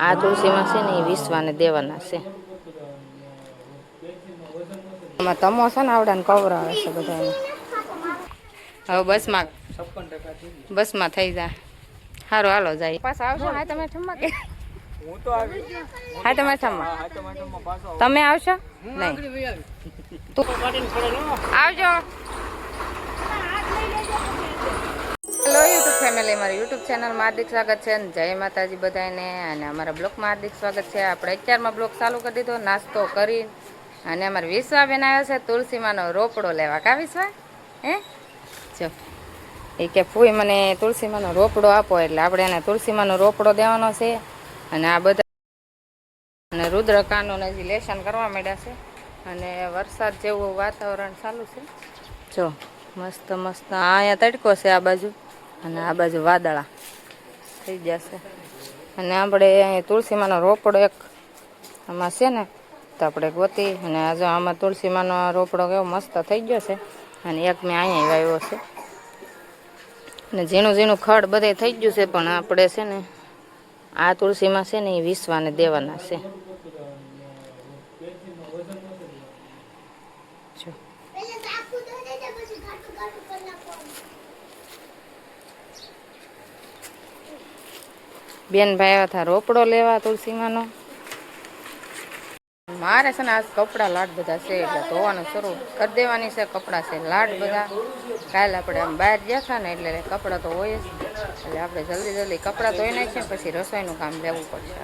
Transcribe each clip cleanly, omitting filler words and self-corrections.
આ તુલસીમાં છે ને એ વિશ્વાને દેવાના છે. આમાં તમો છે ને આવડાને કવરાવે છે બધાને. હવે બસમાં થઈ જાય. સારું હાલો જાય. પાછા આવશો હા તમે જમવા કે? હું તો આવી. હા તમે જમવા. તમે આવશો? નહીં. આવજો. હેલો યુટ્યુબ ફેમિલી, મારી યુટ્યુબ ચેનલમાં હાર્દિક સ્વાગત છે. જય માતાજી બધાને. અને અમારા બ્લોગમાં હાર્દિક સ્વાગત છે. આપણે અત્યારમાં બ્લોગ ચાલુ કરી દીધો નાસ્તો કરી. અને અમારે વિશ્વાબેન આવ્યો છે તુલસીમાંનો રોપડો લેવા. કા વિશ્વા? હે જો એ કે ફૂઈ મને તુલસીમાંનો રોપડો આપો, એટલે આપણે એને તુલસીમાંનો રોપડો દેવાનો છે. અને આ બધા અને રુદ્રકાનોને હજી લેશન કરવા માંડ્યા છે. અને વરસાદ જેવું વાતાવરણ ચાલુ છે. જો મસ્ત મસ્ત અહીંયા તડકો છે આ બાજુ, અને આ બાજુ વાદળા થઈ જશે. અને આપણે તુલસીમાંનો રોપડો એક આમાં છે ને, તો આપણે ગોતી અને આજે આમાં તુલસીમાંનો રોપડો કેવો મસ્ત થઈ ગયો છે. અને એક મેં અહીંયા વાવ્યો છે. ને ઝીણું ઝીણું ખડ બધે થઈ ગયું છે, પણ આપણે છે ને આ તુલસીમાં છે ને એ વિશ્વાને દેવાના છે. જો બેન ભાઈ આવ્યા હતા રોપડો લેવા તુલસીમાંનો. મારે છે ને આજ કપડાં લાડ બધા છે, એટલે ધોવાનું શરૂ કરી દેવાની છે. કપડાં છે લાડ બધા. કાલે આપણે આમ બહાર ગયા હતા ને, એટલે કપડાં તો હોય જ. એટલે આપણે જલ્દી જલ્દી કપડાં ધોઈ નાખીએ, પછી રસોઈનું કામ લેવું પડશે.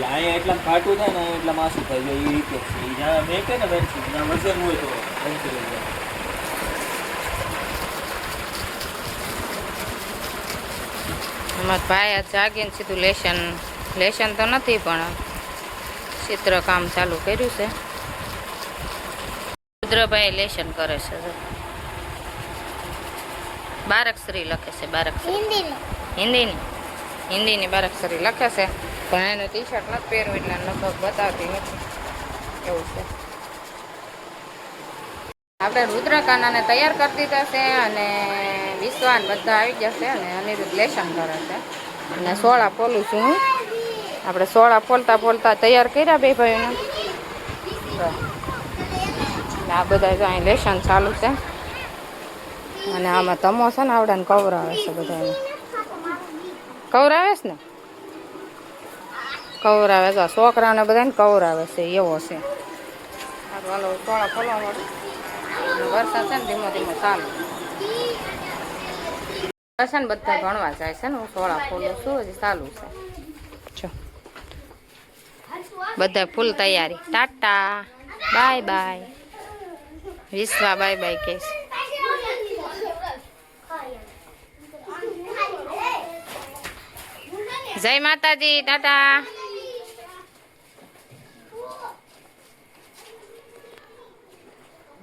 અહીંયા એટલા કાટું થાય ને એટલા માસું થાય જાય એ રીતે મેં કે ને વજન હોય તો અમારા ભાઈ આજ જાગીને સીધું લેશન તો નથી, પણ ચિત્ર કામ ચાલુ કર્યું છે. રુદ્રભાઈ લેશન કરે છે. બારકસરી લખે છે. બારકસરી હિન્દીની બારકસરી લખે છે, પણ એને ટી શર્ટ નથી પહેરવું એટલે લગભગ બતાવતી નથી. એવું છે. આપણે રુદ્રકાનાને તૈયાર કરી દીધા છે, અને વિશ્વાન બધા આવી જશે. અને અનિરુદ્ધ લેશન કરે છે. અને સોળા પોલું છું હું. આપણે સોળા પોલતા તૈયાર કર્યા બે ભાઈને. આ બધા જો અહીં લેશન ચાલુ છે. અને આમાં તમો છે ને આવડાને કવરાવે છે બધાને. કવરાવે છે ને, કવરાવે છે છોકરાઓને બધાને કવરાવે છે. એવો છે. હાલો સોળા ફોલવા મળે. વરસાદ છે ને ધીમો ધીમો ચાલુ છે ને, બધા ભણવા જાય છે ને. હું સોળા ફોલું છું, હજી ચાલુ છે. જો બધા ફૂલ તૈયારી. Tata bye bye. Vishwa bye bye કહેશ. જય માતાજી. ટાટા.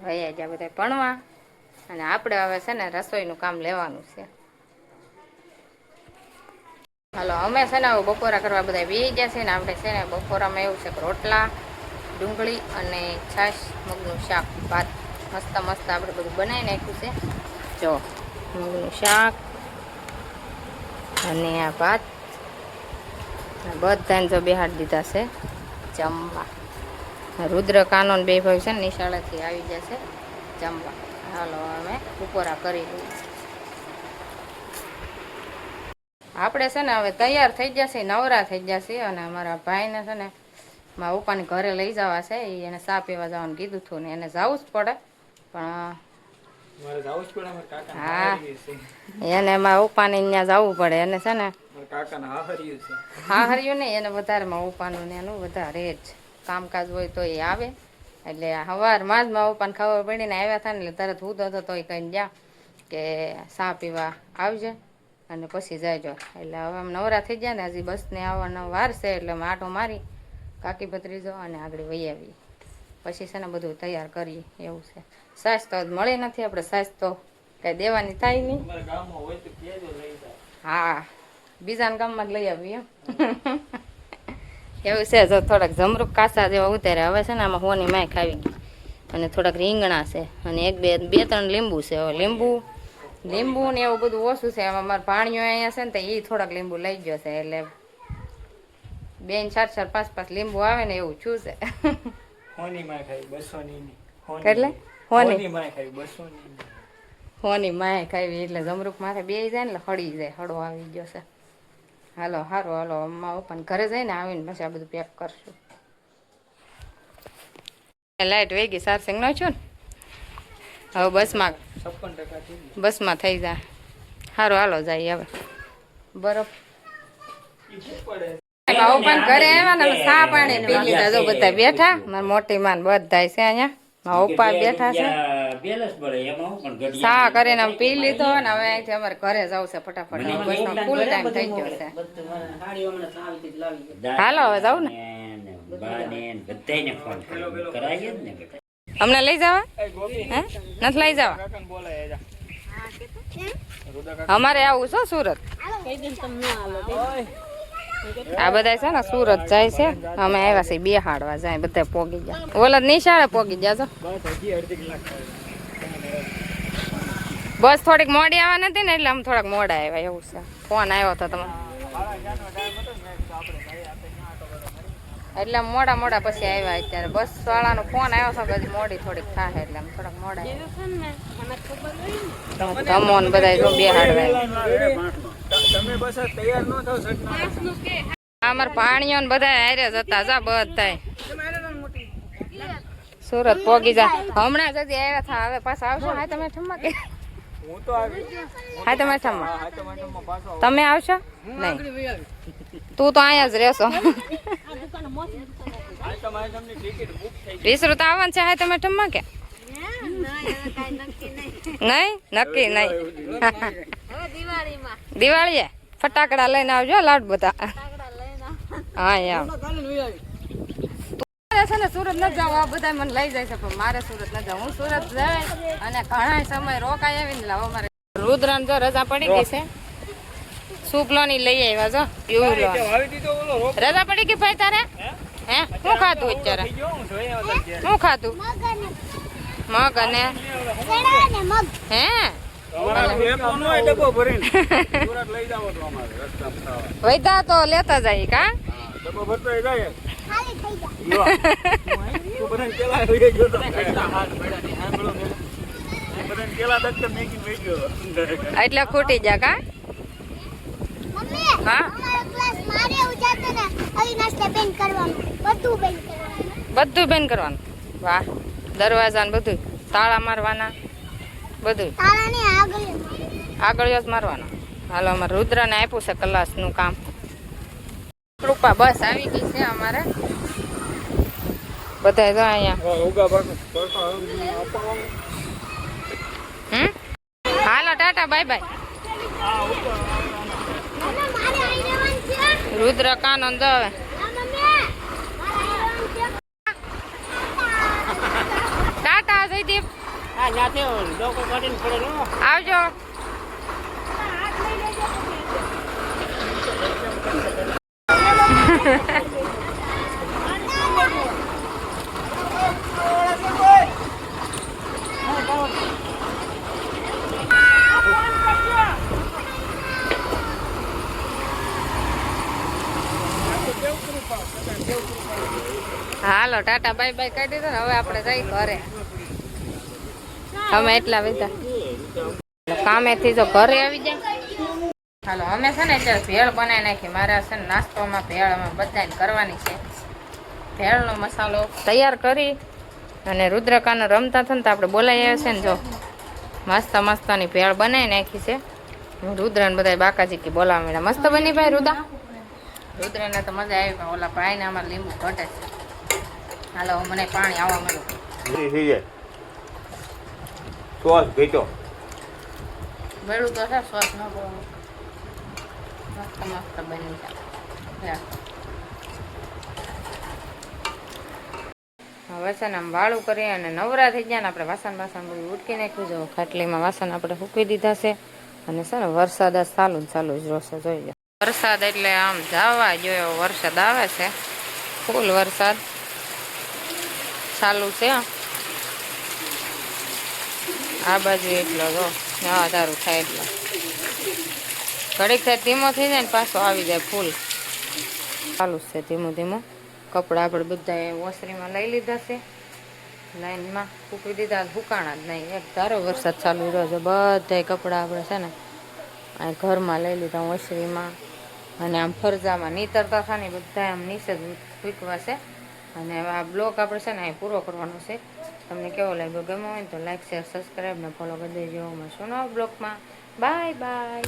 ભાઈ જ્યાં બધા ભણવા, અને આપણે હવે છે ને રસોઈનું કામ લેવાનું છે. હાલો અમે છે ને બપોરા કરવા બધા વી ગયા છે ને. આપણે છે ને બપોરામાં એવું છે કે રોટલા, ડુંગળી અને છાશ, મગનું શાક, ભાત મસ્ત મસ્ત આપણે બધું બનાવી નાખ્યું છે. જો મગનું શાક અને આ ભાત બધાને જો બેહાડી દીધા છે જમવા. રુદ્રકાનો બે ભાઈ છે ને નિશાળેથી આવી જશે જમવા. હાલો અમે બપોરા કરી લઈએ. આપણે છે ને હવે તૈયાર થઈ જશે, નવરા થઈ જશે. અને અમારા ભાઈને છે ને મારા પપ્પાને ઘરે લઈ જવા છે. એને ચા પીવા જવાનું કીધું હતું ને એને જવું જ પડે. પણ હા, એને મારા પપ્પાને ત્યાં જવું પડે. એને છે ને હા હર્યું નહીં, એને વધારે મારા પપ્પાનું ને એનું વધારે જ કામકાજ હોય તો એ આવે. એટલે સવારમાં જ મારા પપ્પાને ખબર પડીને આવ્યા હતા ને, એટલે તરત હું હતો તો એ કહીને ગયા કે ચા પીવા આવજે અને પછી જાયજો. એટલે હવે આમ નવરા થઈ ગયા ને, હજી બસને આવવાનો વાર છે. એટલે અમે આટો મારી કાકી ભત્રીજો અને આગળ વહી આવી. પછી છે ને બધું તૈયાર કરીએ એવું છે. સાસ તો મળી નથી. આપણે સાસ તો કઈ દેવાની થાય નહીં. હા, બીજાના ગામમાં જ લઈ આવીએ એવું છે. જો થોડાક જમરૂક કાસા જેવા ઉતારે. હવે છે ને આમાં હોની માય ખાવી ગઈ. અને થોડાક રીંગણા છે, અને બે ત્રણ લીંબુ છે. હવે લીંબુ લીંબુ ને એવું બધું ઓછું છે. આમાં મારા ભાણિયો અહીંયા છે ને તો એ થોડાક લીંબુ લઈ ગયો છે, એટલે બેન 4 4 5 5 લીંબુ આવે ને એવું છું છે. હોની માં ખાઈ 200 ની એટલે હોની માં ખાઈ 200 ની હોની માય ખાવી એટલે જમરૂક માથે બેસી જાય ને એટલે હળી જાય, હળો આવી ગયો છે. હાલો હારું હાલો અમ્મા પપ્પાને ઘરે જઈને આવીને પછી આ બધું પેક કરશું. લાઈટ વહી ગઈ, ચાર્જિંગ ન છું ને હવે બસમાં 56% બસમાં થઈ જાય. સારું હાલો જાય હવે. બરફ પણ ઘરે આવ્યા ને ચા પાણી પી લીધા. જો બધા બેઠા, મારી મોટી માન બધા છે અહીંયા, મારા પપ્પા બેઠા છે. ચા કરીને આમ પી લીધો ને હવે અહીંથી અમારે ઘરે જવું છે ફટાફટ. બસનો ફૂલ ટાઈમ થઈ ગયો છે. હાલો હવે જાવ ને. અમને લઈ જવા? હે નથી લઈ જવા? અમારે આવું છો સુરત. આ બધા છે ને સુરત જાય છે, અમે આવ્યા છીએ બેહાડવા જાય. બધા પોગી ગયા, ઓલા નિશાળે પોગી ગયા છો. બસ થોડીક મોડી આવવા નથી ને એટલે અમે થોડાક મોડા આવ્યા એવું છે. ફોન આવ્યો હતો તમારો એટલે મોડા મોડા પછી આવ્યા. અત્યારે બસ વાળાનો ફોન આવ્યો હતો કે મોડી થોડીક થાય એટલે આમ થોડાક મોડા તમોન બધા જો બેહાડવા. અમાર પાણીઓ ને બધા હારે જતા જા બધા સુરત પોગી જા. હમણાં જ હજી આવ્યા થા, હવે પાછા આવશો? હા તમે ઠમમાં કે હા તમે ઠમમાં તમે આવશો નહીં? તું તો અહીંયા જ રહેશો. વિસરું તો આવવાનું છે. હા તમે ઠમમાં કે નહીં? નક્કી નહીં. દિવાળીએ ફટાકડા લઈને આવજો, લાડ બધા. હા એમ છે ને સુરત ન જાવ, આ બધા મને લઈ જાય છે પણ મારે સુરત ન જાવ. હું સુરત જાય અને ઘણા સમય રોકાઈ આવીને લાવો. મારે રુદ્રન જો રજા પડી ગઈ છે, સુપલોની લઈ આવ્યા છો. રજા પડી ગઈ ભાઈ તારે? હે શું ખાતું અત્યારે? શું ખાતું? મગ અને હે વૈદા તો લેતા જાય કા? એટલે ખૂટી જા કા? હા બધું બેન કરવાનું. વાહ, દરવાજા ને બધું તાળા મારવાના, બધું આગળ જ મારવાના. હાલો અમારે રુદ્રને આપ્યું છે ક્લાસનું કામ. કૃપા બસ આવી ગઈ છે અમારે. બધા જો અહીંયા. હાલો ટાટા બાય બાય. રુદ્ર કાનો જો હવે ટાટા જયદીપ આવજો. હાલો ટાટા બાય બાય કહી દીધો ને. હવે આપણે જઈ ઘરે. અમે એટલા બધા કામેથી જો ઘરે આવી જાય. હાલો અમે છે ને અત્યારે ભેળ બનાવી નાખી. મારે છે ને નાસ્તોમાં ભેળ અમે બધાને કરવાની છે. ભેળનો મસાલો તૈયાર કરી અને રુદ્રકાને રમતા થઈને તો આપણે બોલાવી આવ્યા છે ને. જો મસ્ત મસ્તની ભેળ બનાવી નાખી છે. હું રુદ્રને બધા બાકાજી કે બોલાવા મળ્યા. મસ્ત બની ભાઈ રુદા? રુદ્રને તો મજા આવી પણ ઓલા ભાઈને અમારે લીંબુ ઘટે છે. હાલો મને પાણી આવવા મળ્યું. સોસ ભેટો બેડું તો છે, સોસ ન બોલું. મસ્ત મસ્ત બની જાય. હવે છે ને આમ વાળું કરી અને નવરા થઈ ગયા ને આપણે વાસણ બધું ઉટકી નાખ્યું. જો ખાટલીમાં વાસણ આપણે સૂકવી દીધા છે. અને છે ને વરસાદ જ ચાલુ જ જોશે. જોઈ લો વરસાદ એટલે આમ જવા જોયો વરસાદ આવે છે. ફૂલ વરસાદ ચાલુ છે આ બાજુ એટલો જો. હા તારું થાય એટલે ઘડીક થાય ધીમો થઈ જાય ને પાછો આવી જાય ફૂલ. ચાલુ જ છે ધીમું ધીમું. કપડાં આપણે બધા ઓસરીમાં લઈ લીધા છે, લાઈનમાં ફૂકી દીધા, ફૂકાણા જ નહીં. એક ધારો વરસાદ ચાલુ રહ્યો છે. બધાય કપડાં આપણે છે ને આ ઘરમાં લઈ લીધા ઓસરીમાં, અને આમ ફરજામાં નીતરતા હતા ને બધા આમ નીચે જ ફૂકવા છે. અને આ બ્લોક આપણે છે ને અહીં પૂરો કરવાનો છે. તમને કેવો લાગ્યો, ગમ્યો હોય ને તો લાઈક શેર સબસ્ક્રાઈબ ને ફોલો કરી દેજો. મળશું નવા બ્લોગમાં. Bye bye.